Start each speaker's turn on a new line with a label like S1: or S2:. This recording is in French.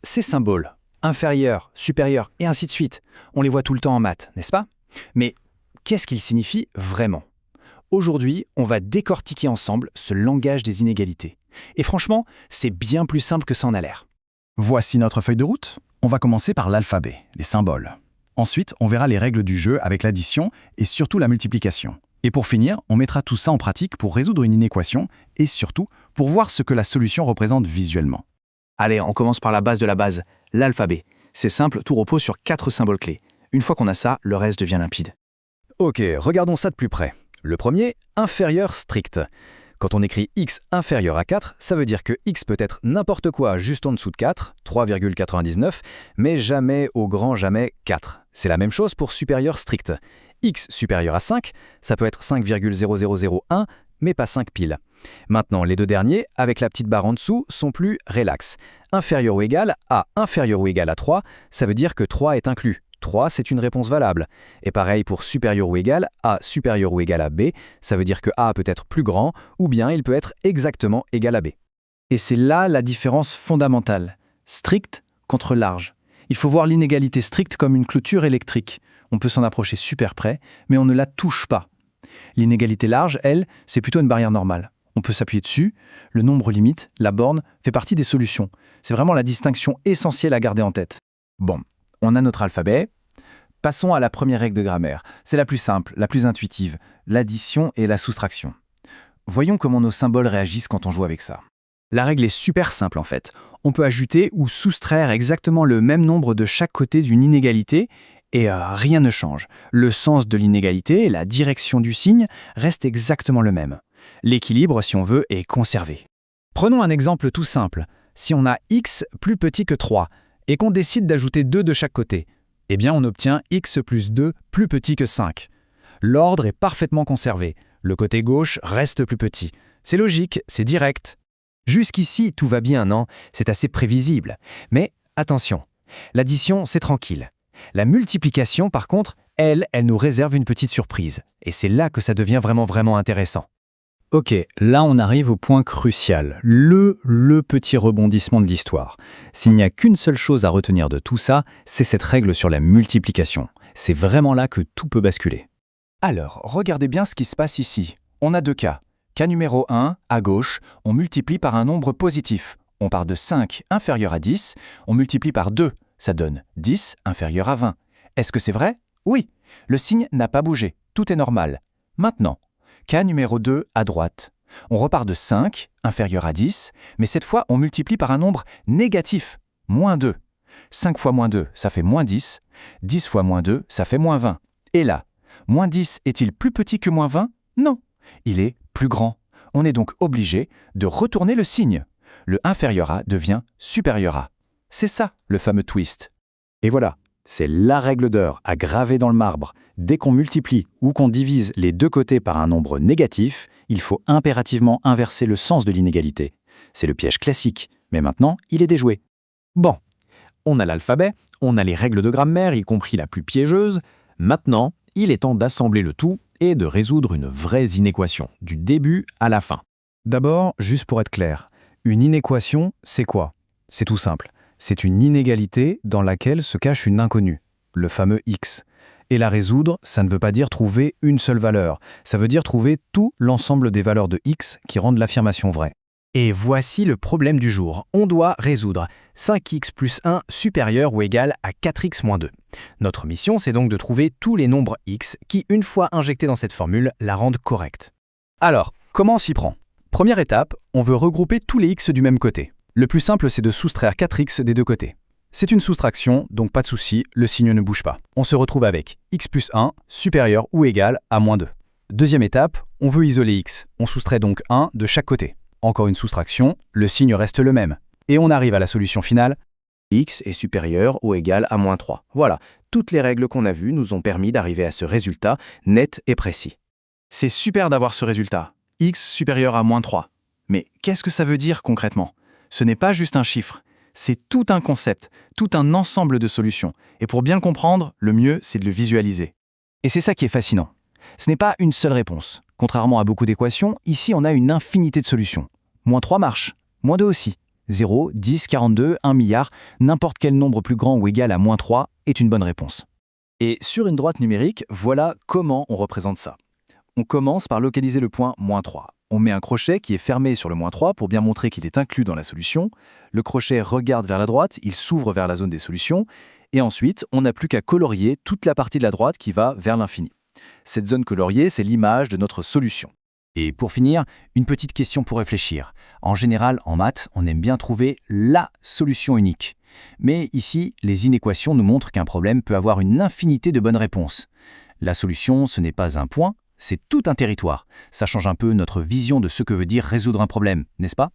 S1: Ces symboles, inférieur, supérieur et ainsi de suite, on les voit tout le temps en maths, n'est-ce pas? Mais qu'est-ce qu'ils signifient vraiment? Aujourd'hui, on va décortiquer ensemble ce langage des inégalités. Et franchement, c'est bien plus simple que ça en a l'air.
S2: Voici notre feuille de route. On va commencer par l'alphabet, les symboles. Ensuite, on verra les règles du jeu avec l'addition et surtout la multiplication. Et pour finir, on mettra tout ça en pratique pour résoudre une inéquation et surtout pour voir ce que la solution représente visuellement.
S1: Allez, on commence par la base de la base, l'alphabet. C'est simple, tout repose sur 4 symboles clés. Une fois qu'on a ça, le reste devient limpide.
S3: Ok, regardons ça de plus près. Le premier, inférieur strict. Quand on écrit x inférieur à 4, ça veut dire que x peut être n'importe quoi juste en dessous de 4, 3,99, mais jamais au grand jamais 4. C'est la même chose pour supérieur strict. X supérieur à 5, ça peut être 5,0001, mais pas 5 piles. Maintenant, les deux derniers, avec la petite barre en dessous, sont plus relax. Inférieur ou égal à inférieur ou égal à 3, ça veut dire que 3 est inclus. 3, c'est une réponse valable. Et pareil pour supérieur ou égal à supérieur ou égal à B, ça veut dire que A peut être plus grand, ou bien il peut être exactement égal à B.
S1: Et c'est là la différence fondamentale. Strict contre large. Il faut voir l'inégalité stricte comme une clôture électrique. On peut s'en approcher super près, mais on ne la touche pas. L'inégalité large, elle, c'est plutôt une barrière normale. On peut s'appuyer dessus, le nombre limite, la borne, fait partie des solutions. C'est vraiment la distinction essentielle à garder en tête. Bon, on a notre alphabet. Passons à la première règle de grammaire. C'est la plus simple, la plus intuitive, l'addition et la soustraction. Voyons comment nos symboles réagissent quand on joue avec ça. La règle est super simple en fait. On peut ajouter ou soustraire exactement le même nombre de chaque côté d'une inégalité et rien ne change. Le sens de l'inégalité, la direction du signe, reste exactement le même. L'équilibre, si on veut, est conservé. Prenons un exemple tout simple. Si on a x plus petit que 3 et qu'on décide d'ajouter 2 de chaque côté, eh bien on obtient x plus 2 plus petit que 5. L'ordre est parfaitement conservé. Le côté gauche reste plus petit. C'est logique, c'est direct.
S3: Jusqu'ici, tout va bien, non? C'est assez prévisible. Mais attention, l'addition, c'est tranquille. La multiplication, par contre, elle nous réserve une petite surprise. Et c'est là que ça devient vraiment intéressant. Ok, là on arrive au point crucial, le petit rebondissement de l'histoire. S'il n'y a qu'une seule chose à retenir de tout ça, c'est cette règle sur la multiplication. C'est vraiment là que tout peut basculer.
S1: Alors, regardez bien ce qui se passe ici. On a deux cas. Cas numéro 1, à gauche, on multiplie par un nombre positif. On part de 5 inférieur à 10, on multiplie par 2, ça donne 10 inférieur à 20. Est-ce que c'est vrai? Oui, le signe n'a pas bougé, tout est normal. Maintenant, cas numéro 2, à droite. On repart de 5, inférieur à 10, mais cette fois, on multiplie par un nombre négatif, moins 2. 5 fois moins 2, ça fait moins 10. 10 fois moins 2, ça fait moins 20. Et là, moins 10 est-il plus petit que moins 20? Non, il est plus grand. On est donc obligé de retourner le signe. Le inférieur à devient supérieur à. C'est ça, le fameux twist.
S3: Et voilà, c'est la règle d'or à graver dans le marbre. Dès qu'on multiplie ou qu'on divise les deux côtés par un nombre négatif, il faut impérativement inverser le sens de l'inégalité. C'est le piège classique, mais maintenant, il est déjoué. Bon, on a l'alphabet, on a les règles de grammaire, y compris la plus piégeuse. Maintenant, il est temps d'assembler le tout et de résoudre une vraie inéquation, du début à la fin.
S1: D'abord, juste pour être clair, une inéquation, c'est quoi? C'est tout simple. C'est une inégalité dans laquelle se cache une inconnue, le fameux x. Et la résoudre, ça ne veut pas dire trouver une seule valeur. Ça veut dire trouver tout l'ensemble des valeurs de x qui rendent l'affirmation vraie. Et voici le problème du jour. On doit résoudre 5x plus 1 supérieur ou égal à 4x moins 2. Notre mission, c'est donc de trouver tous les nombres x qui, une fois injectés dans cette formule, la rendent correcte. Alors, comment on s'y prend? Première étape, on veut regrouper tous les x du même côté. Le plus simple, c'est de soustraire 4x des deux côtés. C'est une soustraction, donc pas de souci, le signe ne bouge pas. On se retrouve avec x plus 1 supérieur ou égal à moins 2. Deuxième étape, on veut isoler x. On soustrait donc 1 de chaque côté. Encore une soustraction, le signe reste le même. Et on arrive à la solution finale.
S4: X est supérieur ou égal à moins 3. Voilà, toutes les règles qu'on a vues nous ont permis d'arriver à ce résultat net et précis.
S1: C'est super d'avoir ce résultat, x supérieur à moins 3. Mais qu'est-ce que ça veut dire concrètement? Ce n'est pas juste un chiffre, c'est tout un concept, tout un ensemble de solutions. Et pour bien le comprendre, le mieux, c'est de le visualiser. Et c'est ça qui est fascinant. Ce n'est pas une seule réponse. Contrairement à beaucoup d'équations, ici on a une infinité de solutions. Moins 3 marche, moins 2 aussi,
S3: 0, 10, 42, 1 milliard, n'importe quel nombre plus grand ou égal à moins 3 est une bonne réponse. Et sur une droite numérique, voilà comment on représente ça. On commence par localiser le point moins 3. On met un crochet qui est fermé sur le moins 3 pour bien montrer qu'il est inclus dans la solution. Le crochet regarde vers la droite, il s'ouvre vers la zone des solutions. Et ensuite, on n'a plus qu'à colorier toute la partie de la droite qui va vers l'infini. Cette zone coloriée, c'est l'image de notre solution. Et pour finir, une petite question pour réfléchir. En général, en maths, on aime bien trouver la solution unique. Mais ici, les inéquations nous montrent qu'un problème peut avoir une infinité de bonnes réponses. La solution, ce n'est pas un point, c'est tout un territoire. Ça change un peu notre vision de ce que veut dire résoudre un problème, n'est-ce pas ?